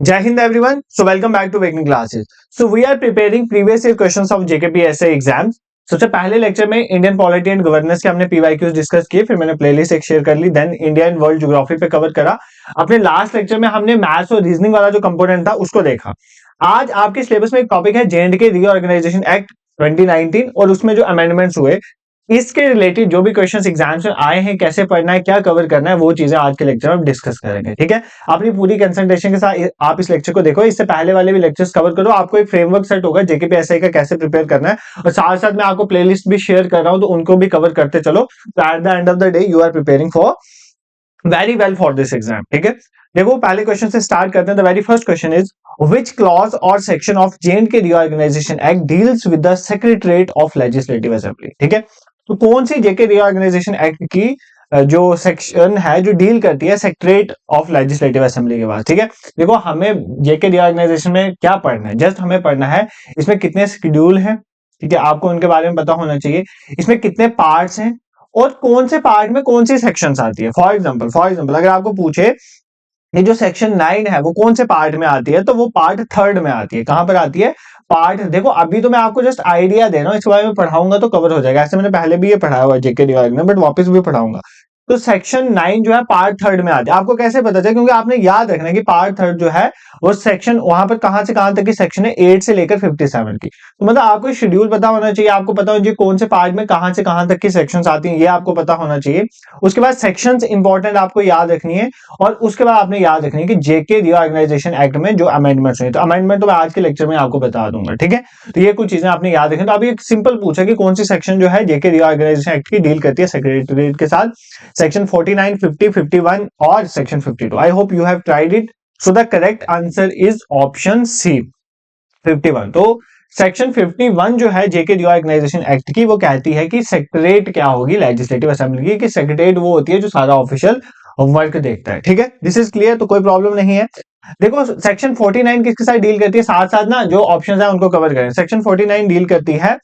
Jai Hind everyone. So welcome back to Waking Classes. So we are preparing previous year questions of JKPSA exams. सबसे पहले lecture में Indian polity and governance के हमने PYQs discuss किए, फिर मैंने playlist एक शेयर कर ली, then India and world geography पे कवर करा। अपने लास्ट लेक्चर में हमने मैथ्स और रीजनिंग वाला जो कंपोनेंट था उसको देखा। आज आपके सिलेबस में एक टॉपिक है J&K रीऑर्गेनाइजेशन एक्ट 2019 और उसमें जो अमेंडमेंट्स हुए इसके रिलेटेड जो भी क्वेश्चंस एग्जाम्स में आए हैं, कैसे पढ़ना है, क्या कवर करना है, वो चीजें आज के लेक्चर में हम डिस्कस करेंगे। ठीक है, अपनी पूरी कंसंट्रेशन के साथ आप इस लेक्चर को देखो। इससे पहले वाले भी लेक्चर्स कवर करो, आपको एक फ्रेमवर्क सेट होगा जेकेपीएसआई का कैसे प्रिपेयर करना है, और साथ साथ मैं आपको प्लेलिस्ट भी शेयर कर रहा हूं, तो उनको भी कवर करते चलो। तो at the end of the day you are preparing for very well for this exam. ठीक है, देखो पहले क्वेश्चन से स्टार्ट करते हैं। The very first question is which clause or section of J&K Reorganization Act deals with the Secretariat of Legislative Assembly? ठीक है, तो कौन सी जेके रीऑर्गेनाइजेशन एक्ट की जो सेक्शन है जो डील करती है सेक्रेटरीट ऑफ लेजिस्लेटिव असेंबली के बाद। ठीक है, देखो हमें जेके रीऑर्गेनाइजेशन में क्या पढ़ना है, जस्ट हमें पढ़ना है इसमें कितने शेड्यूल हैं। ठीक है, आपको उनके बारे में पता होना चाहिए, इसमें कितने पार्ट्स हैं और कौन से पार्ट में कौन सी सेक्शंस आती है। फॉर एग्जांपल अगर आपको पूछे ये जो सेक्शन 9 है वो कौन से पार्ट में आती है, तो वो पार्ट 3rd में आती है। कहां पर आती है? पार्ट, देखो अभी तो मैं आपको जस्ट आइडिया दे रहा हूं, इसके बारे में पढ़ाऊंगा तो कवर हो जाएगा। ऐसे मैंने पहले भी ये पढ़ाया हुआ है जेके रीऑर्गेनाइजेशन में, बट वापस भी पढ़ाऊंगा। तो सेक्शन 9 जो है पार्ट 3rd में आती है। आपको कैसे पता चले? क्योंकि आपने याद रखना है कि पार्ट 3rd जो है वो सेक्शन वहां पर कहां से कहां तक की सेक्शन है, 8 से लेकर 57 की। तो मतलब आपको शेड्यूल पता होना चाहिए, आपको पता होना चाहिए कौन से पार्ट में कहां से कहां तक की सेक्शंस आती हैं, ये आपको पता होना चाहिए। उसके बाद सेक्शंस इंपॉर्टेंट आपको याद रखनी है, और उसके बाद आपने याद रखनी है कि जेके रीऑर्गेनाइजेशन एक्ट में जो अमेंडमेंट्स हुए, तो अमेंडमेंट तो मैं आज के लेक्चर में आपको बता दूंगा। ठीक है, तो ये कुछ चीजें आपने याद रखनी। तो अभी एक सिंपल पूछा कि कौन सी सेक्शन जो है जेके रीऑर्गेनाइजेशन एक्ट की डील करती है सेक्रेटरीट के साथ, सेक्शन 49, 50, 51 और section 52। I hope you have tried it. So the correct answer is option C, 51। तो सेक्शन 51 जो है जेके रीऑर्गेनाइजेशन एक्ट की, वो कहती है कि सेक्रेटरीट क्या होगी लेजिस्लेटिव असेंबली की, कि सेक्रेटरीट वो होती है जो सारा ऑफिशियल वर्क देखता है। ठीक है, दिस इज क्लियर, तो कोई प्रॉब्लम नहीं है। देखो सेक्शन 49 किसके साथ डील करती है, साथ साथ ना जो ऑप्शंस है उनको कवर करें। सेक्शन 49 डील करती है,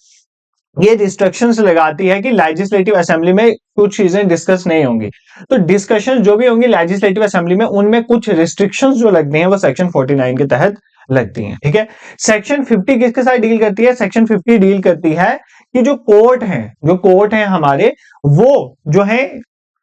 ये रिस्ट्रिक्शंस लगाती है कि लेजिस्लेटिव असेंबली में कुछ चीजें डिस्कस नहीं होंगी। तो डिस्कशन जो भी होंगी लेजिस्लेटिव असेंबली में, उनमें कुछ रिस्ट्रिक्शंस जो लगती हैं वो सेक्शन 49 के तहत लगती हैं। ठीक है, सेक्शन 50 किसके साथ डील करती है? सेक्शन 50 डील करती है कि जो कोर्ट हैं हमारे, वो जो है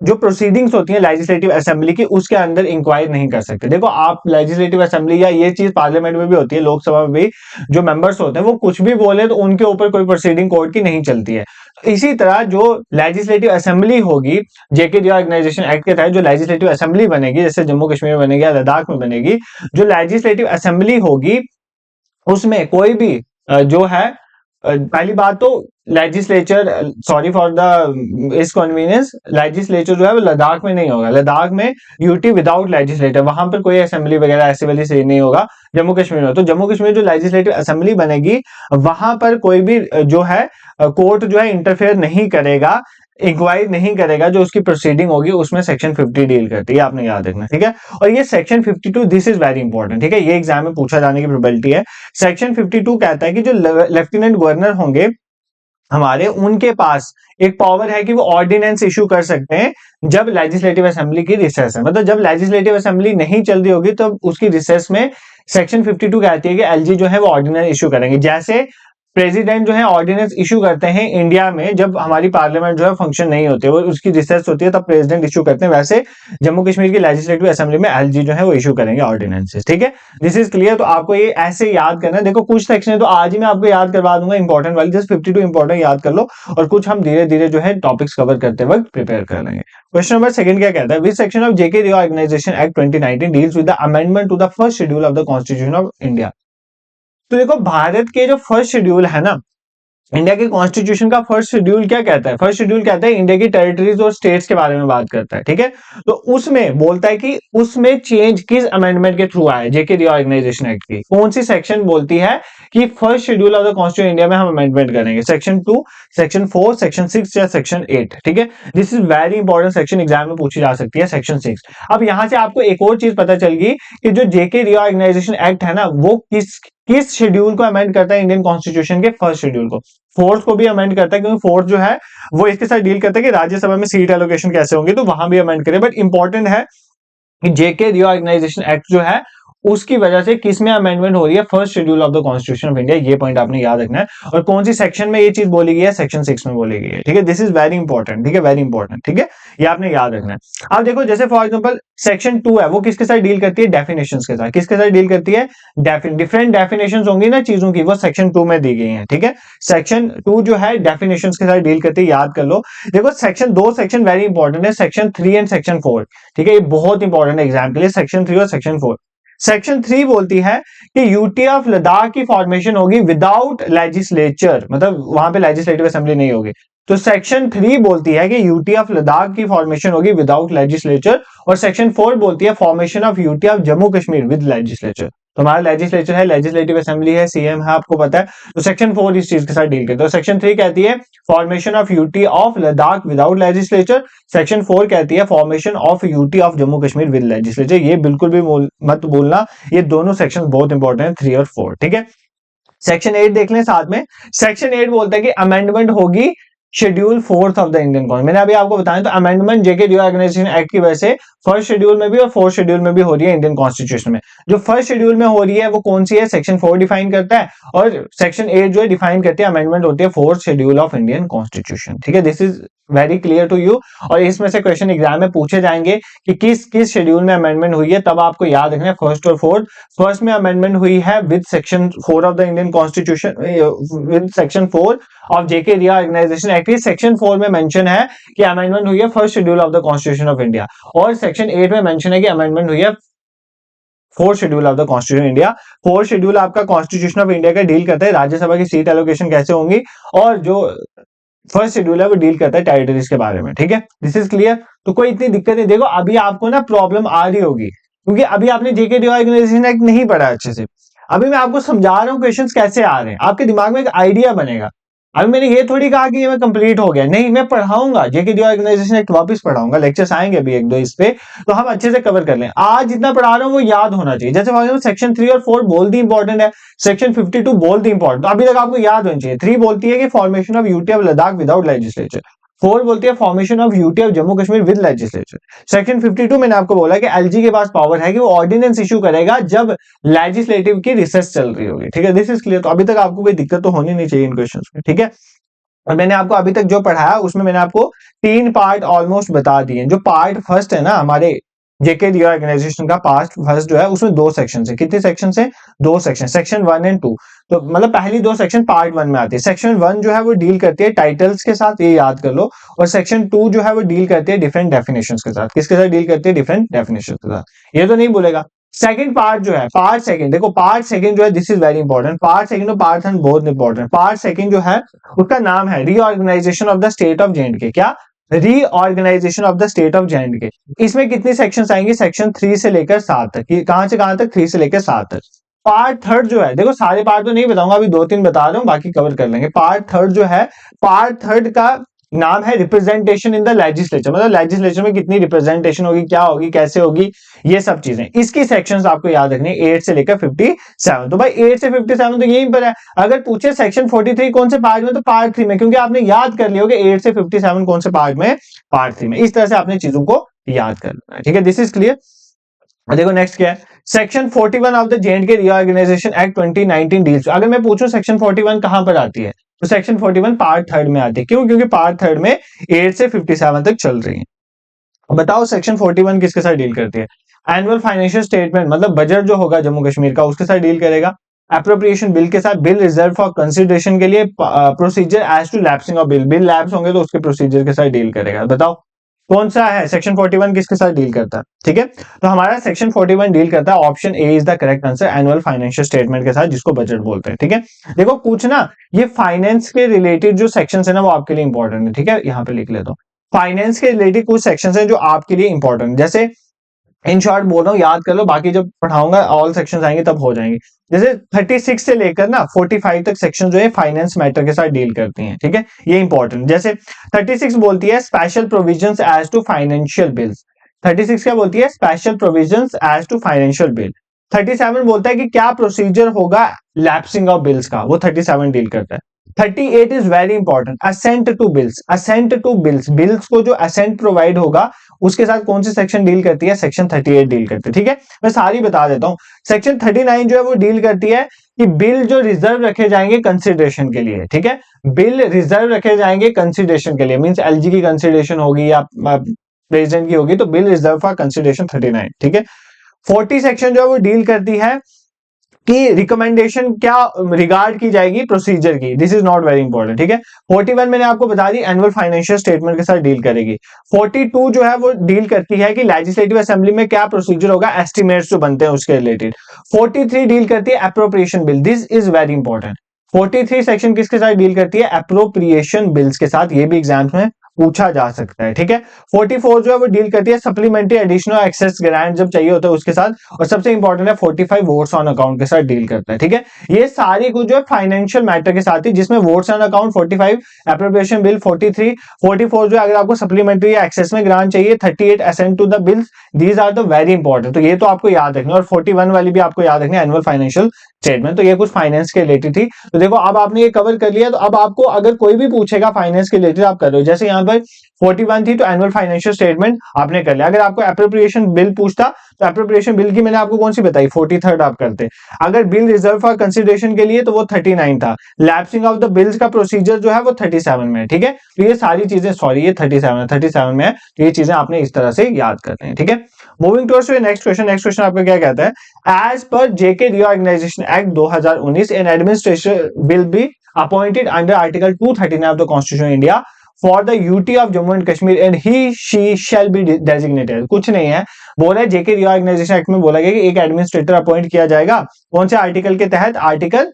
जो प्रोसीडिंग्स होती है लेजिस्लेटिव असेंबली की, उसके अंदर इंक्वायरी नहीं कर सकते। देखो आप लेजिस्लेटिव असेंबली, या ये चीज पार्लियामेंट में भी होती है, लोकसभा में भी जो मेंबर्स होते हैं वो कुछ भी बोले तो उनके ऊपर कोई प्रोसीडिंग कोर्ट की नहीं चलती है। इसी तरह जो लेजिस्लेटिव असेंबली होगी जेके रीऑर्गेनाइजेशन एक्ट के तहत, जो लेजिस्लेटिव असेंबली बनेगी, जैसे जम्मू कश्मीर में बनेगी या लद्दाख में बनेगी, जो लेजिस्लेटिव असेंबली होगी उसमें कोई भी जो है पहली बात तो लेजिस्लेचर, सॉरी फॉर द इस कन्वीनियंस, लेजिस्लेचर जो है वो लद्दाख में नहीं होगा। लद्दाख में यूटी विदाउट लेजिस्लेटर, वहां पर कोई असेंबली वगैरह ऐसे वाली से नहीं होगा। जम्मू कश्मीर में, तो जम्मू कश्मीर जो लेजिस्लेटिव असेंबली बनेगी वहां पर कोई भी जो है कोर्ट जो है इंटरफेयर नहीं करेगा, इंक्वायरी नहीं करेगा। जो उसकी प्रोसीडिंग होगी उसमें सेक्शन 50 डील करती है, आपने याद रखना। ठीक है, और ये section 52, this is very important. ठीक है, ये एग्जाम में पूछा जाने की प्रोबेबिलिटी है। सेक्शन 52 कहता है कि जो लेफ्टिनेंट गवर्नर होंगे हमारे, उनके पास एक पावर है कि वो ऑर्डिनेंस इशू कर सकते हैं जब लेजिस्लेटिव असेंबली की रिसेस है। मतलब जब लेजिस्लेटिव असेंबली नहीं चल रही होगी तो उसकी रिसेस में सेक्शन 52 कहती है कि एलजी जो है वो ऑर्डिनेंस इशू करेंगे। जैसे प्रेसिडेंट जो है ऑर्डिनेंस इशू करते हैं इंडिया में जब हमारी पार्लियामेंट जो है फंक्शन नहीं होते, वो उसकी रिसेस होती है तब प्रेसिडेंट इशू करते हैं, वैसे जम्मू कश्मीर की लेजिस्लेटिव असेंबली में एलजी जो है वो इशू करेंगे ऑर्डिनेंसेस। ठीक है, दिस इज क्लियर। तो आपको ये ऐसे याद करना है। देखो कुछ सेक्शन है तो आज ही मैं आपको याद करवा दूंगा इंपॉर्टेंट वाली, जस्ट 52 इंपॉर्टेंट याद कर लो, और कुछ हम धीरे धीरे जो है टॉपिक्स कवर करते वक्त प्रिपेयर कर लेंगे। क्वेश्चन नंबर सेकंड क्या कहता है? Which section of JK reorganisation act 2019 deals with the amendment to the first schedule of the constitution of India. तो देखो भारत के जो फर्स्ट शेड्यूल है ना, इंडिया के कॉन्स्टिट्यूशन का फर्स्ट शेड्यूल क्या कहता है? फर्स्ट शेड्यूल कहता है इंडिया की टेरिटरीज और स्टेट्स के बारे में बात करता है। ठीक है, तो उसमें बोलता है कि उसमें चेंज किस अमेंडमेंट के थ्रू आया, जेके रीऑर्गेनाइजेशन एक्ट की कौन सी सेक्शन बोलती है कि first schedule of the constitution India में हम अमेंडमेंट करेंगे? सेक्शन 2, सेक्शन 4, सेक्शन 6 या सेक्शन 8। ठीक है, this is very important section, exam में पूछी जा सकती है, सेक्शन 6। अब यहां से आपको एक और चीज पता चल गई कि जो जेके रीऑर्गेनाइजेशन एक्ट है ना, वो किस शेड्यूल को अमेंड करता है? इंडियन कॉन्स्टिट्यूशन के फर्स्ट शेड्यूल को। फोर्थ को भी अमेंड करता है, क्योंकि फोर्थ जो है वो इसके साथ डील करता है कि राज्यसभा में सीट एलोकेशन कैसे होंगे, तो वहां भी अमेंड करे। बट इंपॉर्टेंट है कि जेके रीऑर्गेनाइजेशन एक्ट जो है उसकी वजह से किस में अमेंडमेंट हो रही है, first schedule of the constitution of India. ये पॉइंट आपने याद रखना है। और कौन सी सेक्शन में ये चीज बोली गई है, सेक्शन 6 में बोली गई है। ठीक है, दिस इज वेरी इंपॉर्टेंट। ठीक है, वेरी इंपॉर्टेंट। ठीक है, ये आपने याद रखना है। अब देखो, जैसे फॉर एग्जांपल सेक्शन 2 है, वो किसके साथ डील करती है, डेफिनेशंस के साथ। किसके साथ डील करती है, डिफरेंट डेफिनेशंस होंगी ना चीजों की, वो सेक्शन 2 में दी गई है। ठीक है, सेक्शन 2 जो है डेफिनेशंस के साथ डील करती है, याद कर लो। देखो, दो सेक्शन वेरी इंपॉर्टेंट है, सेक्शन 3 एंड सेक्शन 4। ठीक है, ये बहुत इंपॉर्टेंट है एग्जाम के लिए, सेक्शन 3 और सेक्शन 4। सेक्शन 3 बोलती है कि यूटी ऑफ लद्दाख की फॉर्मेशन होगी विदाउट लेजिस्लेचर, मतलब वहां पे लेजिस्लेटिव असेंबली नहीं होगी। तो सेक्शन 3 बोलती है कि यूटी ऑफ लद्दाख की फॉर्मेशन होगी विदाउट लेजिस्लेचर। और सेक्शन 4 बोलती है formation of UT of Jammu Kashmir with legislature. तो हमारा लेजिस्लेचर है, लेजिस्लेटिव असेंबली है, सीएम है, आपको पता है। तो सेक्शन 4 इस चीज के साथ डील करता है। सेक्शन 3 कहती है formation of UT of Ladakh without legislature. Section 4 कहती है formation of UT of Jammu Kashmir with legislature. ये बिल्कुल भी मत बोलना, ये दोनों सेक्शन बहुत इंपॉर्टेंट है, 3 और 4। ठीक है, सेक्शन 8 देख लें साथ में। सेक्शन 8 बोलता है कि अमेंडमेंट होगी schedule 4 of the Indian constitution. मैंने अभी आपको बताया, तो अमेंडमेंट जेके रिओर्गेनाइजेशन एक्ट की वजह से फर्स्ट शेड्यूल में भी और फोर्थ शेड्यूल में भी हो रही है इंडियन कॉन्स्टिट्यूशन में। जो फर्स्ट शेड्यूल में हो रही है वो कौन सी है, सेक्शन 4 डिफाइन करता है, और सेक्शन 8 जो है डिफाइन करती है अमेंडमेंट होती है fourth schedule of Indian constitution. ठीक है, this is very clear to you. और इसमें से क्वेश्चन एग्जाम में पूछे जाएंगे कि किस किस शेड्यूल में अमेंडमेंट हुई है, तब आपको याद रखना है फर्स्ट और फोर्थ। फर्स्ट में अमेंडमेंट हुई है with section 4 of the Indian constitution, with section 4 of JK reorganisation act. Section 4 में मेंशन है कि अमेंडमेंट हुई है first schedule of the constitution of India, और सेक्शन 8 में मेंशन है कि अमेंडमेंट हुई है fourth schedule of the constitution India. Fourth schedule आपका कॉन्स्टिट्यूशन ऑफ इंडिया का डील करता है राज्यसभा की सीट एलोकेशन कैसे होंगी, और जो फर्स्ट शेड्यूल है वो डील करता है टेरिटरीज के बारे में। ठीक है, दिस इज क्लियर। तो कोई इतनी दिक्कत नहीं। देखो, अभी आपको ना प्रॉब्लम आ रही होगी, क्योंकि अभी आपने जेके रिओर्गेनाइजेशन एक्ट नहीं पढ़ा अच्छे से। अभी मैं आपको समझा रहा हूँ क्वेश्चंस कैसे आ रहे हैं, आपके दिमाग में एक आइडिया बनेगा। अभी मैंने ये थोड़ी कहा कि ये मैं कंप्लीट हो गया, नहीं, मैं पढ़ाऊंगा जेके रिओर्गेनाइजेशन एक्ट वापस पढ़ाऊंगा, लेक्चर्स आएंगे अभी एक दो इस पे, तो हम अच्छे से कवर कर लें। आज जितना पढ़ा रहा हूँ वो याद होना चाहिए। जैसे फॉर एग्जांपल सेक्शन 3 और 4 बोल दी इंपॉर्टेंट है, सेक्शन 52 बोल दी इंपॉर्टेंट, तो अभी तक आपको याद होनी चाहिए। 3 बोलती है कि formation of UT of Ladakh without legislature. 4 बोलती है formation of UT of Jammu Kashmir with legislature. Section 52 मैंने आपको बोला कि एलजी के पास पावर है कि वो ऑर्डिनेंस इशू करेगा जब लेजिस्लेटिव की रिसर्च चल रही होगी। ठीक है, दिस इज क्लियर। तो अभी तक आपको कोई दिक्कत तो होनी नहीं चाहिए इन क्वेश्चंस में। ठीक है, और मैंने आपको अभी तक जो पढ़ाया उसमें मैंने आपको 3 पार्ट ऑलमोस्ट बता दिए। जो पार्ट फर्स्ट है ना हमारे जेके रिओर्गेनाइजेशन का, पार्ट फर्स्ट जो है उसमें 2 सेक्शन है। कितने सेक्शन है, 2 सेक्शन, सेक्शन 1 एंड 2। तो मतलब पहली 2 सेक्शन पार्ट 1 में आती है। सेक्शन 1 जो है वो डील करती है टाइटल्स के साथ, ये याद कर लो। और सेक्शन 2 जो है वो डील करती है डिफरेंट डेफिनेशंस के साथ। किसके साथ डील करती है, डिफरेंट डेफिनेशंस के साथ। ये तो नहीं बोलेगा। सेकंड पार्ट जो है, पार्ट सेकंड, देखो पार्ट सेकंड जो है this is very important. Part second और पार्ट थर्ड बहुत इंपॉर्टेंट। पार्ट सेकंड जो है उसका नाम है reorganisation of the state of J and K. क्या, reorganisation of the state of J and K. इसमें कितने सेक्शंस आएंगे, सेक्शन 3 से लेकर 7 तक। कहां से कहां तक, 3 से लेकर 7 तक। पार्ट थर्ड जो है, देखो सारे पार्ट तो नहीं बताऊंगा, अभी 2-3 बता रहा हूं, बाकी कवर कर लेंगे। पार्ट थर्ड जो है, पार्ट थर्ड का नाम है रिप्रेजेंटेशन इन द लेजिस्लेचर। मतलब लेजिस्लेचर में कितनी रिप्रेजेंटेशन होगी, क्या होगी, कैसे होगी, ये सब चीजें। इसकी सेक्शंस आपको याद रखनी है 8 से लेकर 57। तो भाई 8 से 57 तो यहीं पर है। अगर पूछे सेक्शन 43 कौन से पार्ट में, तो पार्ट 3 में, क्योंकि आपने याद कर लिया होगा 8 से 57 कौन से पार्ट में, पार्ट 3 में। इस तरह से आपने चीजों को याद कर लेना है। ठीक है, दिस इज क्लियर। देखो नेक्स्ट क्या है, section 41 of the J and K reorganisation act 2019 deals. अगर मैं पूछूं सेक्शन 41 कहां पर आती है, तो सेक्शन 41 पार्ट थर्ड में आती है। क्यों, क्योंकि पार्ट थर्ड में 8 से 57 तक चल रही है। बताओ सेक्शन 41 किसके साथ डील करती है, एनुअल फाइनेंशियल स्टेटमेंट, मतलब बजट जो होगा जम्मू कश्मीर का उसके साथ डील करेगा। अप्रोप्रिएशन बिल के साथ, बिल रिजर्व फॉर कंसिडरेशन के लिए, procedure as to lapsing of bill, bill lapse होंगे तो उसके प्रोसीजर के साथ डील करेगा। बताओ कौन सा है सेक्शन 41 किसके साथ डील करता है। ठीक है, तो हमारा सेक्शन 41 डील करता है, option A is the correct answer, annual financial statement के साथ, जिसको बजट बोलते हैं। ठीक है, देखो कुछ ना ये फाइनेंस के रिलेटेड जो सेक्शंस है ना वो आपके लिए इंपॉर्टेंट है। ठीक है, यहाँ पे लिख लेता हूँ, फाइनेंस के रिलेटेड कुछ सेक्शंस हैं जो आपके लिए इंपॉर्टेंट, जैसे इन शॉर्ट बोल रहा हूँ, याद कर लो, बाकी जब पढ़ाऊंगा ऑल सेक्शंस आएंगे तब हो जाएंगे। जैसे 36 से लेकर ना 45 तक सेक्शन जो है फाइनेंस मैटर के साथ डील करती हैं। ठीक है, ये इंपॉर्टेंट। जैसे 36 बोलती है special provisions as to financial bills. 36 क्या बोलती है, special provisions as to financial bill. 37 बोलता है कि क्या प्रोसीजर होगा लैप्सिंग ऑफ बिल्स का, वो 37 डील करता है। 38 is very important, assent to bills, assent to bills, bills को जो असेंट प्रोवाइड होगा उसके साथ कौन सी सेक्शन डील करती है, सेक्शन 38 डील करती है। ठीक है, मैं सारी बता देता हूं। सेक्शन 39 जो है वो डील करती है कि बिल जो रिजर्व रखे जाएंगे कंसिडरेशन के लिए, ठीक है, बिल रिजर्व रखे जाएंगे कंसिडरेशन के लिए, मींस एलजी की कंसिडरेशन होगी या प्रेसिडेंट की होगी, तो बिल रिजर्व फॉर कंसिडरेशन 39। ठीक है, 40 सेक्शन जो है वो डील करती है कि रिकमेंडेशन क्या रिगार्ड की जाएगी प्रोसीजर की, this is not very important. ठीक है, 41 मैंने आपको बता दी एनुअल फाइनेंशियल स्टेटमेंट के साथ डील करेगी। 42 जो है वो डील करती है कि लेजिस्लेटिव असेंबली में क्या प्रोसीजर होगा, एस्टिमेट्स जो बनते हैं उसके रिलेटेड। 43 डील करती है appropriation bill, this is very important. 43 section किसके साथ डील करती है, अप्रोप्रिएशन बिल्स के साथ, ये भी एग्जाम्स में पूछा जा सकता है। ठीक है, 44 जो है वो डील करती है सप्लीमेंट्री एडिशनल एक्सेस ग्रांट जब चाहिए होता है उसके साथ, और सबसे इंपॉर्टेंट है 45 वोट्स ऑन अकाउंट के साथ डील करता है। ठीक है, ये सारी कुछ जो है फाइनेंशियल मैटर के साथ ही, जिसमें votes on account 45, appropriation bill 43, 44 जो अगर आपको सप्लीमेंट्री या एक्सेस में ग्रांट चाहिए, 38 assent to the bills, these are the very important, तो ये तो आपको याद रखना। और 41 वाली भी आपको याद रखनी, एनुअल फाइनेंशियल स्टेटमेंट। तो ये कुछ फाइनेंस के रिलेटेड थी। तो देखो अब आपने ये कवर कर लिया, तो अब आपको अगर कोई भी पूछेगा फाइनेंस के रिलेटेड आप कर रहे हो, जैसे यहाँ पर 41 थी तो एनुअल फाइनेंशियल स्टेटमेट आपने कर लिया। अगर आपको एप्रोप्रिएशन बिल पूछता तो एप्रोप्रिएशन बिल की मैंने आपको कौन सी बताई, 43rd आप करते। अगर बिल रिजर्व फॉर कंसिडरेशन के लिए तो वो 39 था। लैप्सिंग ऑफ द बिल्स का प्रोसीजर जो है वो 37 में है। ठीक है, तो ये सारी चीजें, सॉरी ये 37 में है, तो ये चीजें आपने इस तरह से याद करनी है। ठीक है, moving towards next question. Next question आपका क्या कहता है, एज पर JK reorganisation act 2019 an administration will be appointed under article 239 of the constitution India for the UT of Jammu and Kashmir and he she shall be designated. कुछ नहीं है, बोला है जेके रीऑर्गेनाइजेशन एक्ट में बोला गया कि एक एडमिनिस्ट्रेटर अपॉइंट किया जाएगा, कौन से आर्टिकल के तहत, आर्टिकल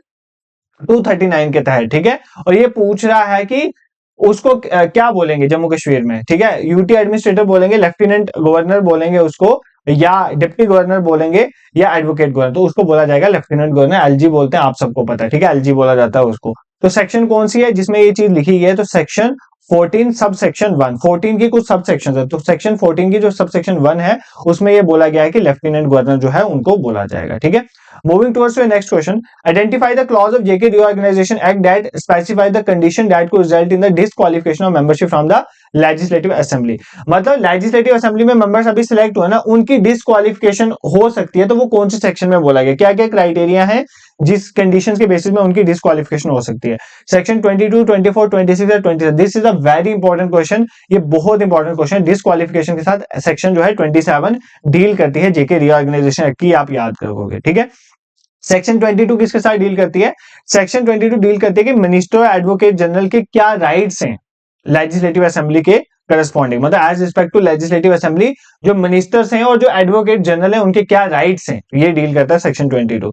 239 के तहत। ठीक है, और ये पूछ रहा है कि उसको क्या बोलेंगे जम्मू कश्मीर में। ठीक है, यूटी एडमिनिस्ट्रेटर बोलेंगे, लेफ्टिनेंट गवर्नर बोलेंगे उसको, या डिप्टी गवर्नर बोलेंगे, या एडवोकेट गवर्नर, तो उसको बोला जाएगा लेफ्टिनेंट गवर्नर, एलजी बोलते हैं, आप सबको पता है। ठीक है, एलजी बोला जाता है उसको। तो सेक्शन कौन सी है जिसमें ये चीज लिखी गई है, तो सेक्शन 14 सब सेक्शन 1, 14 की कुछ सब सेक्शन है, तो सेक्शन 14 की जो सब सेक्शन 1 है उसमें ये बोला गया है कि लेफ्टिनेंट गवर्नर जो है उनको बोला जाएगा। ठीक है, moving towards your next question, identify the clause of JK reorganisation act that specify the condition that could result in the disqualification of membership from the legislative assembly. मतलब लेजिस्लेटिव असेंबली में members अभी select हुआ ना, उनकी disqualification हो सकती है, तो वो कौन से सेक्शन में बोला गया, क्या क्या क्राइटेरिया है जिस कंडीशंस के बेसिस में उनकी डिस्क्वालिफिकेशन हो सकती है। सेक्शन 22, 24, 26 और 27, this is a very important question, ये बहुत इंपॉर्टेंट क्वेश्चन। डिस्क्वालिफिकेशन के साथ सेक्शन जो है 27 डील करती है जेके रीऑर्गेनाइजेशन एक्ट की, आप याद करोगे। ठीक है, सेक्शन 22 किसके साथ डील करती है, सेक्शन 22 डील करती है कि मिनिस्टर और एडवोकेट जनरल के क्या राइट्स हैं लेजिस्लेटिव असेंबली के करस्पॉन्डिंग, मतलब as respect to legislative assembly जो मिनिस्टर्स हैं और जो एडवोकेट जनरल हैं उनके क्या राइट्स हैं, ये डील करता है section 22।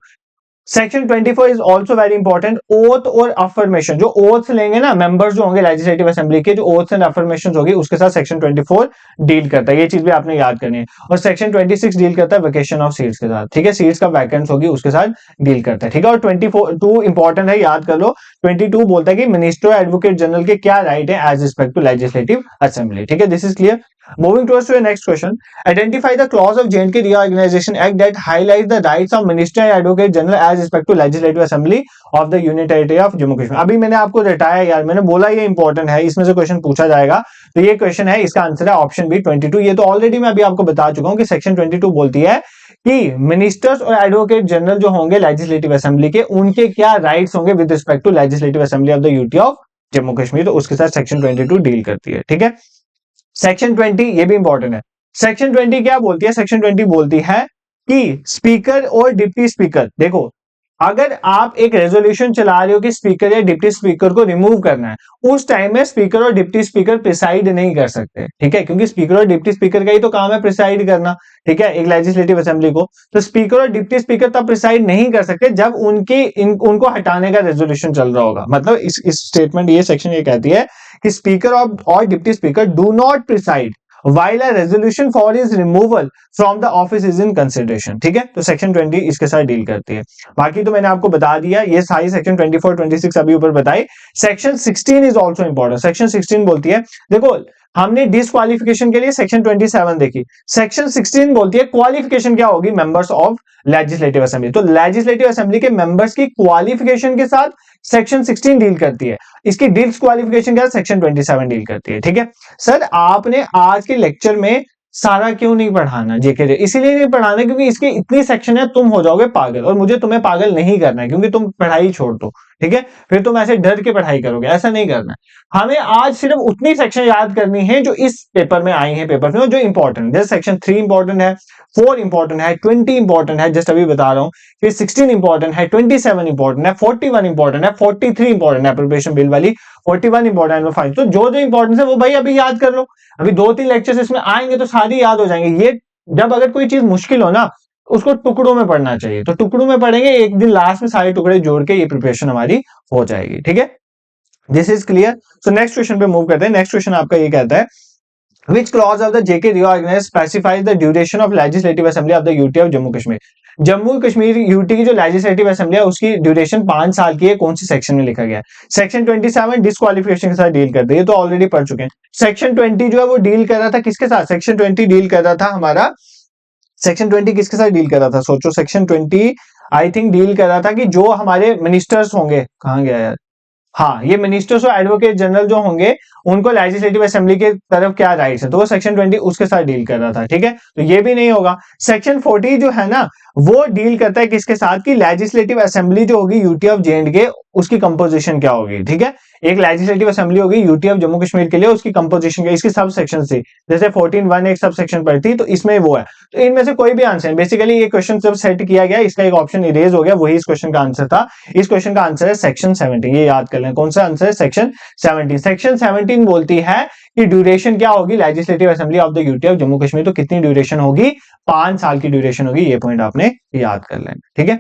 Section 24 is also very important, oath और अफर्मेशन, जो ओथ लेंगे ना मेंबर्स जो होंगे लेजिस्लेटिव असेंबली के, जो ओथ एंड अफर्मेशन होगी उसके साथ सेक्शन 24 डील करता है, ये चीज भी आपने याद करनी है। और सेक्शन 26 डील करता है वेकेशन ऑफ सीट्स के साथ। ठीक है, सीट्स का वैकेंस होगी उसके साथ डील करता है। ठीक है, और 24 इंपॉर्टेंट है, याद कर लो। 22 बोलता है कि मिनिस्टर एडवोकेट जनरल के क्या राइट है as respect to legislative assembly. ठीक है, this is clear. Moving towards to the next question, identify the clause of J&K Reorganization Act that highlights the rights of Minister and Advocate General as respect to Legislative Assembly of the Union Territory of Jammu Kashmir। अभी मैंने आपको रटाया यार, मैंने बोला ये important है, इसमें से क्वेश्चन पूछा जाएगा, तो ये क्वेश्चन है, इसका आंसर है ऑप्शन बी 22। ये तो ऑलरेडी मैं अभी आपको बता चुका हूं कि सेक्शन 22 बोलती है कि मिनिस्टर्स और एडवोकेट जनरल जो होंगे लेजिस्लेटिव असेंबली के, उनके क्या राइट्स होंगे with respect to legislative assembly of the UT of Jammu Kashmir, तो उसके साथ सेक्शन 22 डील करती है। ठीक है, सेक्शन 20 ये भी इंपॉर्टेंट है। सेक्शन 20 क्या बोलती है, सेक्शन 20 बोलती है कि स्पीकर और डिप्टी स्पीकर, देखो अगर आप एक रेजोल्यूशन चला रहे हो कि स्पीकर या डिप्टी स्पीकर को रिमूव करना है, उस टाइम में स्पीकर और डिप्टी स्पीकर प्रिसाइड नहीं कर सकते। ठीक है, क्योंकि स्पीकर और डिप्टी स्पीकर का ही तो काम है प्रिसाइड करना। ठीक है, एक लेजिस्लेटिव असेंबली को, तो स्पीकर और डिप्टी स्पीकर तब प्रिसाइड नहीं कर सकते जब उनको हटाने का रेजोल्यूशन चल रहा होगा। मतलब इस स्टेटमेंट, ये सेक्शन ये कहती है कि स्पीकर और deputy speaker do not preside while a resolution for his removal from the office is in consideration। ठीक है, तो सेक्शन 20 इसके साथ डील करती है। बाकी तो मैंने आपको बता दिया, ये सारी सेक्शन 24, 26 अभी ऊपर बताई। Section 16 is also important. Section 16 बोलती है, देखो हमने डिसक्वालिफिकेशन के लिए सेक्शन 27 देखी। सेक्शन 16 बोलती है क्वालिफिकेशन क्या होगी मेंबर्स ऑफ लेजिस्लेटिव असेंबली। तो लेजिस्लेटिव असेंबली के मेंबर्स की क्वालिफिकेशन के साथ सेक्शन 16 डील करती है। इसकी डिसक्वालिफिकेशन क्या सेक्शन 27 डील करती है। ठीक है सर, आपने आज के लेक्चर में सारा क्यों नहीं पढ़ाना जेके? इसीलिए नहीं पढ़ाना क्योंकि इसके इतनी सेक्शन है, तुम हो जाओगे पागल, और मुझे तुम्हें पागल नहीं करना है क्योंकि तुम पढ़ाई छोड़ दो। ठीक है, फिर तुम ऐसे डर के पढ़ाई करोगे, ऐसा नहीं करना है। हमें आज सिर्फ उतनी सेक्शन याद करनी है जो इस पेपर में आई है, पेपर में जो इंपॉर्टेंट, जैसे सेक्शन 3 इंपॉर्टेंट है, 4 इंपॉर्टेंट है, 20 इंपॉर्टेंट है, जस्ट अभी बता रहा हूं, फिर 16 इंपॉर्टेंट है, 27 इंपॉर्टेंट है, 41 इंपॉर्टेंट है, 43 इंपॉर्टेंट है प्रिपरेशन बिल वाली, 41 इंपॉर्टेंट है 5। तो जो जो इंपॉर्टेंट है वो भाई अभी याद कर लो। अभी 2-3 लेक्चर्स इसमें आएंगे तो सारी याद हो जाएंगे। ये जब अगर कोई चीज मुश्किल हो ना, उसको टुकड़ों में पढ़ना चाहिए, तो टुकड़ों में पढ़ेंगे, एक दिन लास्ट में सारे टुकड़े जोड़ के ये प्रिपरेशन हमारी हो जाएगी। ठीक है, this is clear. So next question पे मूव करते हैं। नेक्स्ट क्वेश्चन आपका ये कहता है Which clause of the JK reorganized specifies the duration of legislative assembly of the UT of Jammu Kashmir? Jammu Kashmir UT की जो लेजिस्लेटिव असेंबली है उसकी ड्यूरेशन 5 साल की है, कौन सी सेक्शन में लिखा गया है? सेक्शन 27 डिस्क्वालिफिकेशन के साथ डील करते हैं, ये तो ऑलरेडी पढ़ चुके हैं। सेक्शन 20 जो है वो डील कर रहा था किसके साथ? सेक्शन 20 डील कर रहा था हमारा, सेक्शन 20 किसके साथ डील कर रहा था? सोचो, सेक्शन 20 आई थिंक डील कर रहा था कि जो हमारे मिनिस्टर्स होंगे, कहां गया यार, हाँ, ये मिनिस्टर्स और एडवोकेट जनरल जो होंगे उनको लेजिस्लेटिव असेंबली के तरफ क्या राइट्स है, तो वो सेक्शन 20 उसके साथ डील कर रहा था। ठीक है, तो ये भी नहीं होगा। सेक्शन 40 जो है ना वो डील करता है किसके साथ? कि लेजिस्लेटिव असेंबली जो होगी यूटी ऑफ जे उसकी कंपोजिशन क्या होगी। ठीक है, एक लेजिस्लेटिव असेंबली होगी यूटी ऑफ जम्मू कश्मीर के लिए, उसकी कंपोजिशन क्या, इसकी सब सेक्शन थी, जैसे 14(1) एक सब सेक्शन पर थी, तो इसमें वो है। तो इनमें से कोई भी आंसर, बेसिकली ये क्वेश्चन जब सेट किया गया इसका एक ऑप्शन इरेज हो गया, वही इस क्वेश्चन का आंसर था। इस क्वेश्चन का आंसर है सेक्शन 17, ये याद कर लें। कौन सा आंसर है? सेक्शन 17। सेक्शन 17 बोलती है कि ड्यूरेशन क्या होगी legislative assembly of the UT of Jammu Kashmir, तो कितनी ड्यूरेशन होगी? 5 साल की ड्यूरेशन होगी। ये पॉइंट आपने याद कर लेना। ठीक है,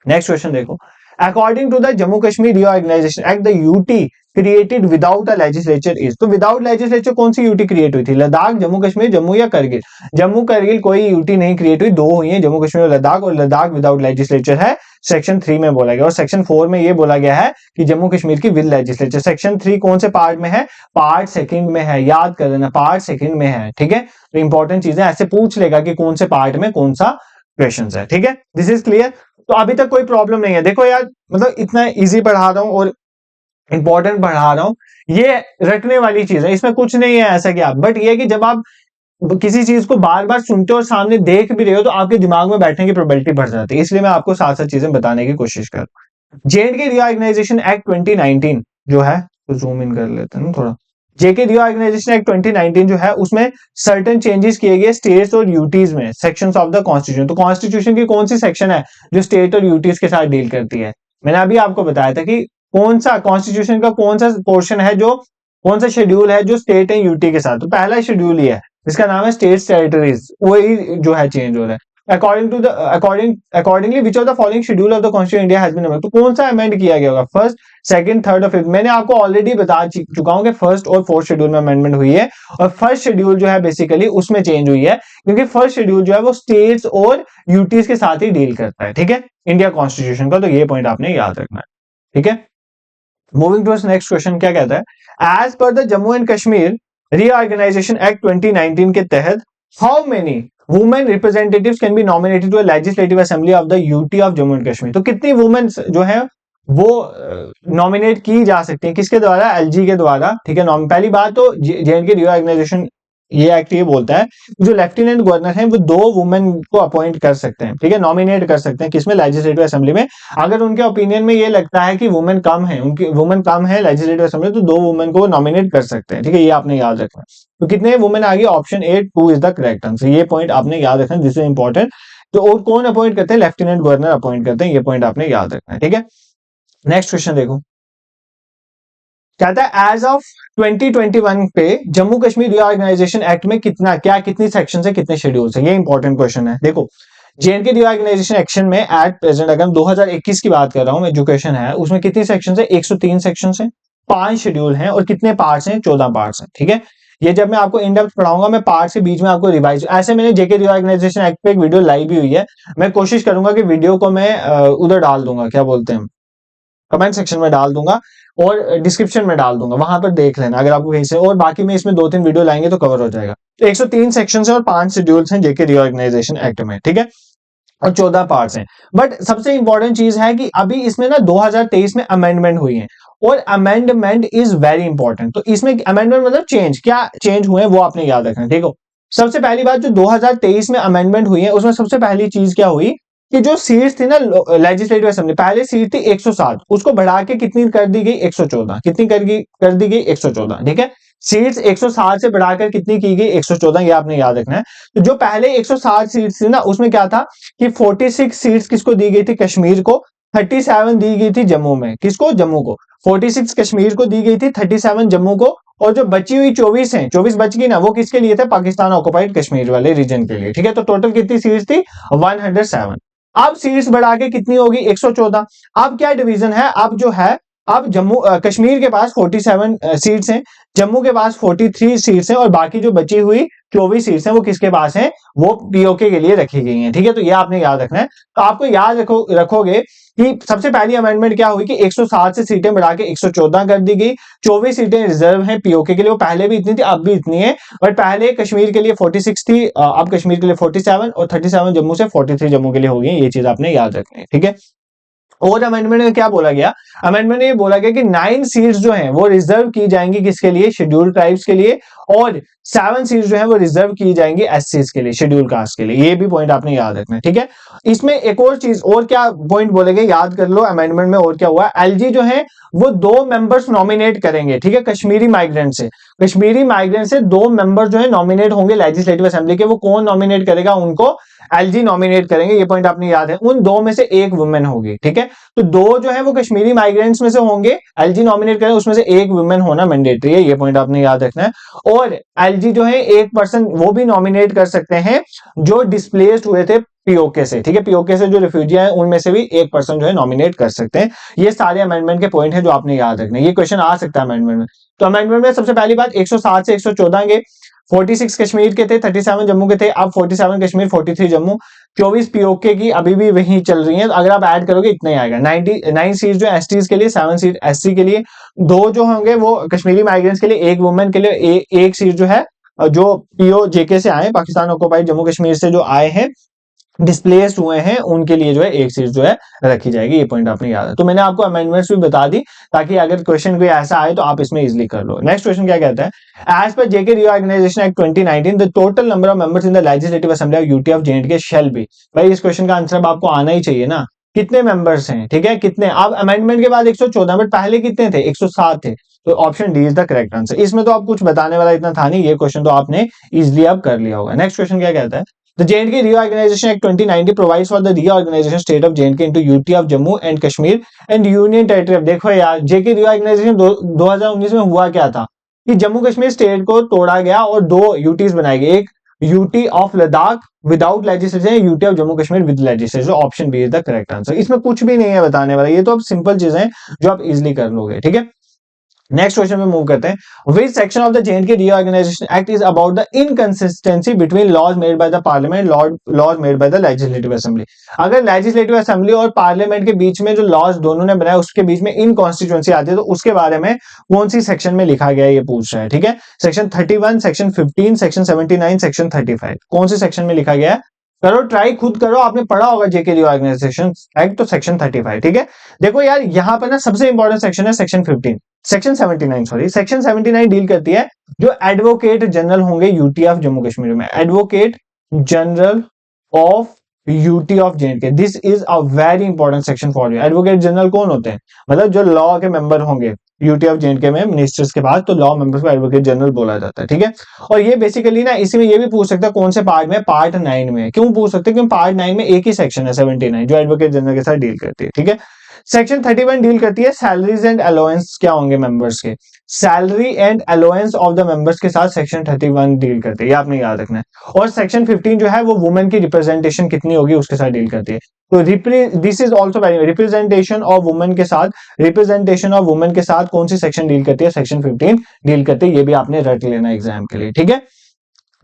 नेक्स्ट क्वेश्चन देखो। According to the Jammu Kashmir reorganisation act, the UT created without a legislature is, तो विदाउट लेजिस्लेचर कौन सी यूटी क्रिएट हुई थी? लद्दाख, जम्मू कश्मीर, जम्मू या करगिल? जम्मू करगिल कोई यूटी नहीं क्रिएट हुई, दो हुई है, जम्मू कश्मीर और लद्दाख, और लद्दाख विदाउट लेजिस्लेचर है, सेक्शन 3 में बोला गया। और सेक्शन 4 में ये बोला गया है कि जम्मू कश्मीर की विद लेजिस्लेचर। सेक्शन 3 कौन से पार्ट में है? पार्ट सेकंड में है, याद कर लेना, पार्ट सेकंड में है। ठीक है, तो इंपॉर्टेंट चीजें ऐसे पूछ लेगा कि कौन से पार्ट में कौन सा क्वेश्चन है। ठीक है, दिस इज क्लियर। तो अभी तक कोई प्रॉब्लम नहीं है। देखो यार, मतलब इतना इजी पढ़ा रहा हूं और इंपॉर्टेंट पढ़ा रहा हूं, ये रटने वाली चीज है, इसमें कुछ नहीं है ऐसा कि आप, बट ये है कि जब आप किसी चीज को बार बार सुनते हो और सामने देख भी रहे हो तो आपके दिमाग में बैठने की प्रोबेबिलिटी बढ़ जाती है, इसलिए मैं आपको साथ साथ चीजें बताने की कोशिश कर रहा हूं। जेएंडके रीऑर्गेनाइजेशन एक्ट 2019 जो है, तो जूम इन कर लेते हैं ना थोड़ा। जेके रीऑर्गेनाइजेशन एक्ट 2019 जो है उसमें सर्टेन चेंजेस किए गए स्टेट्स और यूटीज में, सेक्शंस ऑफ द कॉन्स्टिट्यूशन। तो कॉन्स्टिट्यूशन की कौन सी सेक्शन है जो स्टेट और यूटीज के साथ डील करती है? मैंने अभी आपको बताया था कि कौन सा कॉन्स्टिट्यूशन का कौन सा पोर्शन है, जो कौन सा शेड्यूल है जो स्टेट एंड यूटी के साथ। तो पहला शेड्यूल ही है जिसका नाम है स्टेट्स टेरिटरीज, वही जो है चेंज हो रहा है। Accordingly which of the following schedule of the constitution India has been amended, तो कौन सा अमेंड किया गया होगा? फर्स्ट, सेकंड, थर्ड और फिफ्थ। मैंने आपको ऑलरेडी बता चुका हूं कि फर्स्ट और फोर्थ शेड्यूल में अमेंडमेंट हुई है, और फर्स्ट शेड्यूल जो है बेसिकली उसमें चेंज हुई है क्योंकि फर्स्ट शेड्यूल जो है वो स्टेट्स और यूटीज के साथ ही डील करता है। ठीक है, इंडिया कॉन्स्टिट्यूशन का, तो ये पॉइंट आपने याद रखना है। ठीक है, मूविंग टू नेक्स्ट क्वेश्चन क्या कहता है? एज पर the Jammu and Kashmir reorganisation act 2019 के तहत how many women representatives can be nominated to legislative assembly of the UT of Jammu and Kashmir, तो कितनी वुमेन जो है वो नॉमिनेट की जा सकती हैं, किसके द्वारा? एलजी के द्वारा। ठीक है, पहली बात तो जेएंडके रीऑर्गेनाइजेशन ये एक्ट ये बोलता है जो लेफ्टिनेंट गवर्नर हैं वो 2 वुमेन को अपॉइंट कर सकते हैं। ठीक है, नॉमिनेट कर सकते हैं, किसमें? लेजिस्लेटिव असेंबली में। अगर उनके ओपिनियन में ये लगता है कि वुमेन कम है, उनकी वुमेन कम है लेजिस्लेटिव असेंबली, तो 2 वुमेन को नॉमिनेट कर सकते हैं। ठीक है, ये आपने याद रखना। तो कितने वुमेन आ गई? Option A 2 is the correct answer. ये पॉइंट आपने याद रखना, दिस इज इंपॉर्टेंट। तो और कौन अपॉइंट करते हैं? लेफ्टिनेंट गवर्नर अपॉइंट करते हैं, ये पॉइंट आपने याद रखना है। ठीक है, नेक्स्ट क्वेश्चन देखो, कहता है एज ऑफ 2021 पे जम्मू कश्मीर रीऑर्गेनाइजेशन एक्ट में कितनी सेक्शन है, कितने शेड्यूल्स है? ये इंपॉर्टेंट क्वेश्चन है। देखो, जेएनके रीऑर्गेनाइजेशन एक्शन में एट प्रेजेंट, अगर 2021 की बात कर रहा हूं, एजुकेशन है, उसमें कितनी सेक्शन है? 103 सेक्शन है, 5 शेड्यूल हैं, और कितने पार्ट्स हैं? 14 पार्ट्स हैं। ठीक है, ये जब मैं आपको इन डेप्थ पढ़ाऊंगा, मैं पार्ट से बीच में आपको रिवाइज, ऐसे मैंने जेके रीऑर्गेनाइजेशन एक्ट पे एक वीडियो लाइव भी हुई है, मैं कोशिश करूंगा कि वीडियो को मैं उधर डाल दूंगा, क्या बोलते हैं, कमेंट सेक्शन में डाल दूंगा और डिस्क्रिप्शन में डाल दूंगा, वहां पर देख लेना अगर आपको कहीं से, और बाकी में इसमें 2-3 वीडियो लाएंगे तो कवर हो जाएगा। तो 103 सेक्शन है और 5 शेड्यूल्स हैं जेके रीऑर्गेनाइजेशन एक्ट में, ठीक है, और 14 पार्ट्स हैं। बट सबसे इंपॉर्टेंट चीज है कि अभी इसमें ना 2023 में अमेंडमेंट हुई है, और अमेंडमेंट इज वेरी इंपॉर्टेंट। तो इसमें अमेंडमेंट मतलब चेंज, क्या चेंज हुए हैं वो आपने याद रखना, ठीक हो। सबसे पहली बात, जो 2023 में अमेंडमेंट हुई है उसमें सबसे पहली चीज क्या हुई कि जो सीट्स थी ना लेजिस्लेटिव असेंबली, पहले सीट थी 107, उसको बढ़ा के कितनी कर दी गई 114, कितनी कर दी गई 114, ठीक है। सीट्स 107 से बढ़ाकर कितनी की गई 114, ये आपने याद रखना है। तो जो पहले 107 सीट्स थी ना उसमें क्या था कि 46 सीट्स किसको दी गई थी, कश्मीर को, 37 दी गई थी जम्मू में, किसको, जम्मू को। 46 कश्मीर को दी गई थी, 37 जम्मू को, और जो बची हुई 24 हैं, 24 बच गई ना, वो किसके लिए थे, पाकिस्तान ऑक्युपाइड कश्मीर वाले रीजन के लिए, ठीक है। तो टोटल कितनी सीट्स थी 107। अब सीट्स बढ़ा के कितनी होगी 114। अब क्या डिवीजन है, अब जो है, अब जम्मू कश्मीर के पास 47 सीट्स हैं, जम्मू के पास 43 सीट्स हैं, और बाकी जो बची हुई 24 सीट्स हैं वो किसके पास हैं, वो पीओके के लिए रखी गई हैं, ठीक है। तो ये आपने याद रखना है। तो आपको याद रखोगे कि सबसे पहली अमेंडमेंट क्या हुई कि 107 से सीटें बढ़ा के 114 कर दी गई, 24 सीटें रिजर्व हैं पीओके के लिए, वो पहले भी इतनी थी अब भी इतनी है, बट पहले कश्मीर के लिए 46 थी, अब कश्मीर के लिए 47, और 37 जम्मू से 43 जम्मू के लिए हो गई। ये चीज आपने याद रखनी है, ठीक है। और अमेंडमेंट में क्या बोला गया, अमेंडमेंट में ये बोला गया कि 9 सीट्स जो हैं वो रिजर्व की जाएंगी किसके लिए, शेड्यूल्ड ट्राइब्स के लिए, और 7 सीट्स जो हैं वो रिजर्व की जाएंगी एससीज के लिए, शेड्यूल कास्ट के लिए। ये भी पॉइंट आपने याद रखना है, ठीक है। इसमें एक और चीज, और क्या पॉइंट बोलेंगे याद कर लो अमेंडमेंट में और क्या हुआ, एलजी जो है वो 2 मेंबर्स नॉमिनेट करेंगे, ठीक है, कश्मीरी माइग्रेंट से। कश्मीरी माइग्रेंट से 2 मेंबर जो है नॉमिनेट होंगे लेजिस्लेटिव असेंबली के। वो कौन नॉमिनेट करेगा, उनको एलजी नॉमिनेट करेंगे, ये पॉइंट आपने याद है। उन 2 में से एक वुमेन होगी, ठीक है। तो 2 जो है वो कश्मीरी माइग्रेंट्स में से होंगे, एलजी नॉमिनेट करें, उसमें से एक वुमेन होना मैंडेटरी है, ये पॉइंट आपने याद रखना है। और एलजी जो है एक पर्सन वो भी नॉमिनेट कर सकते हैं जो डिस्प्लेस्ड हुए थे पीओके से, ठीक है। पीओके से जो रिफ्यूजी है उनमें से भी एक पर्सन जो है नॉमिनेट कर सकते हैं। ये सारे अमेंडमेंट के पॉइंट है जो आपने याद रखने, ये क्वेश्चन आ सकता है अमेंडमेंट में। तो अमेंडमेंट में सबसे पहली बात 107 से 114 के, 46 कश्मीर के थे, 37 जम्मू के थे, अब 47 कश्मीर 43 जम्मू, 24 पीओके की अभी भी वही चल रही है। अगर आप ऐड करोगे इतना ही आएगा, 9 सीट जो एसटीज के लिए, 7 सीट एससी के लिए, 2 जो होंगे वो कश्मीरी माइग्रेंट्स के लिए, एक वुमेन के लिए, एक सीट जो है जो पीओ जेके से आए, पाकिस्तान ऑक्युपाइड जम्मू कश्मीर से जो आए हैं, डिस्प्लेस्ड हुए हैं, उनके लिए जो है एक सीट जो है रखी जाएगी। ये पॉइंट आपने याद है। तो मैंने आपको अमेंडमेंट्स भी बता दी ताकि अगर क्वेश्चन कोई ऐसा आए तो आप इसमें इजीली कर लो। नेक्स्ट क्वेश्चन क्या कहता है, एज पर JK reorganisation act 2019 the total number of members in the legislative assembly of UT of J and K shall be. भाई इस क्वेश्चन का आंसर आपको आना ही चाहिए ना, कितने मेंबर्स हैं, ठीक है, कितने। अब अमेंडमेंट के बाद 114, बट पहले कितने थे 107 थे, तो option D is the correct answer. इसमें तो आप कुछ बताने वाला इतना था नहीं, ये क्वेश्चन तो आपने इजिली अब कर लिया होगा। नेक्स्ट क्वेश्चन क्या कहता है, The J&K Reorganization Act 2090 provides for the reorganization state of J&K into UT of Jammu and Kashmir and Union Territory। अब देखो यार JK Reorganization 2019 में हुआ क्या था कि जम्मू कश्मीर स्टेट को तोड़ा गया और 2 यूटीज बनाई गई, एक UT of Ladakh without legislation, UT of Jammu Kashmir with legislation. Option B is the correct answer. इसमें कुछ भी नहीं है बताने वाला, ये तो अब सिंपल चीजें हैं जो आप इजिली कर लोगे, ठीक है। नेक्स्ट क्वेश्चन में मूव करते हैं। विच section of the J&K Reorganization Act is about the inconsistency between laws made by the parliament, laws made by the legislative assembly। अगर लेजिस्लेटिव असेंबली और पार्लियामेंट के बीच में जो लॉज दोनों ने बनाया उसके बीच में इनकॉन्स्टिट्यूएंसी आती है, तो उसके बारे में कौन सी सेक्शन में लिखा गया है ये पूछ रहा है, ठीक है। सेक्शन 31, सेक्शन 15, सेक्शन 79, सेक्शन 35, कौन सी सेक्शन में लिखा गया है, करो ट्राई, खुद करो, आपने पढ़ा होगा जेके रीऑर्गेनाइजेशन एक्ट, तो सेक्शन 35, ठीक है। देखो यार यहाँ पर ना सबसे इंपॉर्टेंट सेक्शन है section 15, section 79 sorry, section 79 deal करती है जो एडवोकेट जनरल होंगे यूटी ऑफ जम्मू कश्मीर में, advocate general of UT of J&K. This is a very important section for you. Advocate general कौन होते हैं, मतलब जो लॉ के मेंबर होंगे यूटी ऑफ जेएंडके में मिनिस्टर्स के बाद, तो लॉ मेंबर्स को एडवोकेट जनरल बोला जाता है, ठीक है। और ये बेसिकली ना इसी में ये भी पूछ सकता है कौन से पार्ट में, पार्ट 9 में। क्यों पूछ सकते हैं, क्योंकि पार्ट 9 में एक ही सेक्शन है 79 जो एडवोकेट जनरल के साथ डील करती है, ठीक है। सेक्शन 31 डील करती है सैलरीज एंड अलाउंस क्या होंगे मेंबर्स के, salary and allowance of the members के साथ सेक्शन 31 डील करती है, ये आपने याद रखना है। और सेक्शन 15 जो है वो वुमेन की रिप्रेजेंटेशन कितनी होगी उसके साथ डील करती है। तो this is also very representation of women के साथ, रिप्रेजेंटेशन ऑफ वुमेन के साथ कौन सी सेक्शन डील करती है, सेक्शन 15 डील करती है। ये भी आपने रट लेना एग्जाम के लिए, ठीक है।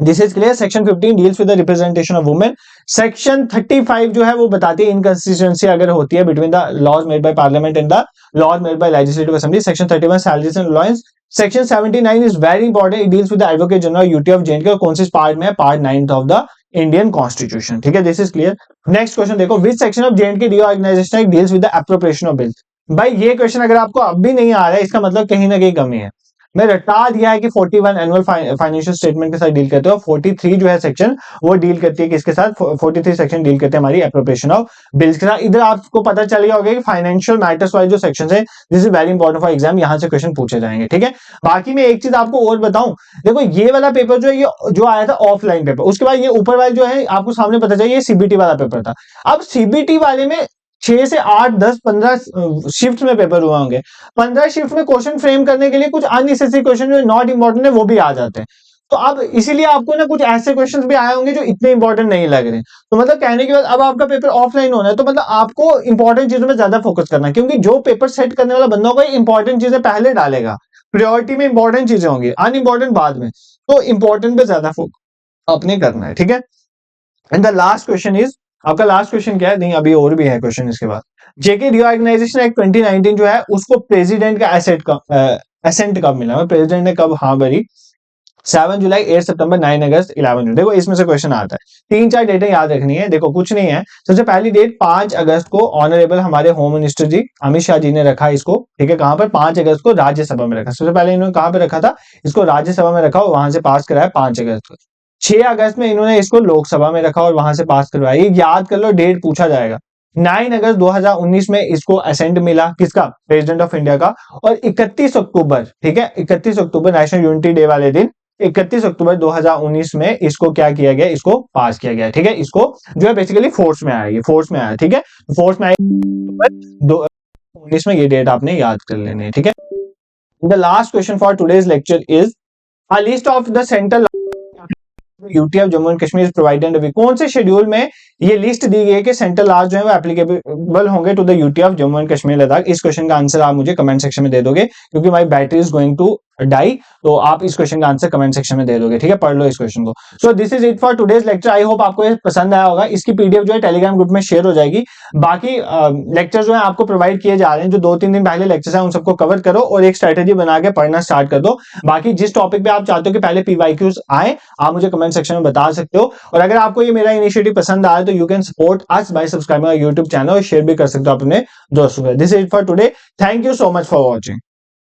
This is clear. Section 15 deals with the representation of women. Section 35 जो है वो बताती है इनकंसिस्टेंसी अगर होती है between the laws made by parliament and the laws made by legislative assembly. Section 31 salaries and allowance. Section 79 is very important, it deals with the advocate general UT of J and K और कौन से part में है, part 9 of the Indian constitution. ठीक है, this is clear. Next question देखो, which section of J and K reorganisation deals with the appropriation of bills. भाई ये क्वेश्चन अगर आपको अब भी नहीं आ रहा है इसका मतलब कहीं ना कहीं कमी है। मैं रटा दिया है कि 41 एनुअल फाइनेंशियल स्टेटमेंट के साथ डील करते हो, 43 जो है सेक्शन वो डील करती है किसके साथ, 43 सेक्शन डील करते हैं हमारी एप्रोप्रिएशन ऑफ बिल्स के साथ। इधर आपको पता चल गया होगा कि फाइनेंशियल मैटर्स वाइज जो सेक्शन है this is very important for exam, यहां से क्वेश्चन पूछे जाएंगे। ठीक है, बाकी मैं एक चीज आपको और बताऊं, देखो ये वाला पेपर जो है ये जो आया था ऑफलाइन पेपर, उसके बाद ये ऊपर वाला जो है आपको सामने पता चलिए ये सीबीटी वाला पेपर था। अब सीबीटी वाले में 6 से 8 10 15 शिफ्ट में पेपर हुए होंगे। 15 शिफ्ट में क्वेश्चन फ्रेम करने के लिए कुछ अननेसेसरी क्वेश्चन जो नॉट इंपॉर्टेंट है वो भी आ जाते हैं। तो अब इसीलिए आपको ना कुछ ऐसे क्वेश्चंस भी आए होंगे जो इतने इंपॉर्टेंट नहीं लग रहे। तो मतलब कहने के बाद अब आपका पेपर ऑफलाइन होना है तो मतलब आपको इंपॉर्टेंट चीजों में ज्यादा फोकस करना है, क्योंकि जो पेपर सेट करने वाला बंदा होगा इंपॉर्टेंट चीजें पहले डालेगा, प्रायोरिटी में इंपॉर्टेंट चीजें होंगी, अनइंपॉर्टेंट बाद में। तो इंपॉर्टेंट पे ज्यादा फोकस अपने करना है। ठीक है, and the last question is, आपका लास्ट क्वेश्चन क्या है, नहीं अभी और भी है क्वेश्चन इसके बाद। जेके रीऑर्गेनाइजेशन एक्ट 2019 जो है उसको प्रेसिडेंट का एसेंट कब मिला, प्रेसिडेंट ने कब हाँ भरी, 7 जुलाई, 8 सितंबर, 9 अगस्त, 11 जून। देखो इसमें से क्वेश्चन आता है, 3-4 डेटें याद रखनी है। देखो कुछ नहीं है, सबसे पहली डेट 5 अगस्त को ऑनरेबल हमारे होम मिनिस्टर जी अमित शाह जी ने रखा इसको। ठीक है, कहां पर, 5 अगस्त को राज्यसभा में रखा। सबसे पहले इन्होंने कहां पर रखा था, इसको राज्यसभा में रखा और वहां से पास कराया 5 अगस्त को। 6 अगस्त में इन्होंने इसको लोकसभा में रखा और वहां से पास करवाया। ये याद कर लो, डेट पूछा जाएगा। 9 अगस्त 2019 में इसको असेंट मिला, किसका, प्रेसिडेंट ऑफ इंडिया का। और 31 अक्टूबर, ठीक है, 31 अक्टूबर नेशनल यूनिटी डे वाले दिन 31 अक्टूबर 2019 में इसको क्या किया गया, इसको पास किया गया। ठीक है, इसको जो है बेसिकली फोर्स में आया, ये फोर्स में आया। ठीक है, फोर्स में आया 2019 में, ये डेट आपने याद कर लेनी है। ठीक है, the last question for today's lecture is a list of the central UT of Jammu and Kashmir provided अभी। कौन से शेड्यूल में ये लिस्ट दी गई है कि सेंट्रल लॉज जो है वो एप्लीकेबल होंगे to the UT of Jammu and Kashmir Ladakh. इस क्वेश्चन का आंसर आप मुझे कमेंट सेक्शन में दे दोगे, क्योंकि my battery is going to die, तो आप इस क्वेश्चन का आंसर कमेंट सेक्शन में दे दोगे। ठीक है, पढ़ लो इस क्वेश्चन को। So this is it for today's lecture. I hope आपको ये पसंद आया होगा। इसकी पीडीएफ जो है टेलीग्राम ग्रुप में शेयर हो जाएगी। बाकी लेक्चर जो है आपको प्रोवाइड किए जा रहे हैं, जो 2-3 दिन पहले लेक्चर है उन सबको कवर करो और एक स्ट्रेटेजी बना के पढ़ना स्टार्ट कर दो। बाकी जिस टॉपिक पे आप चाहते हो कि पहले पीवाईक्यूज आए, आप मुझे कमेंट सेक्शन में बता सकते हो। और अगर आपको ये मेरा इनिशिएटिव पसंद आया तो you can support us by subscribing our YouTube channel और शेयर भी कर सकते हो अपने दोस्तों को। This is it for today, thank you so much for watching.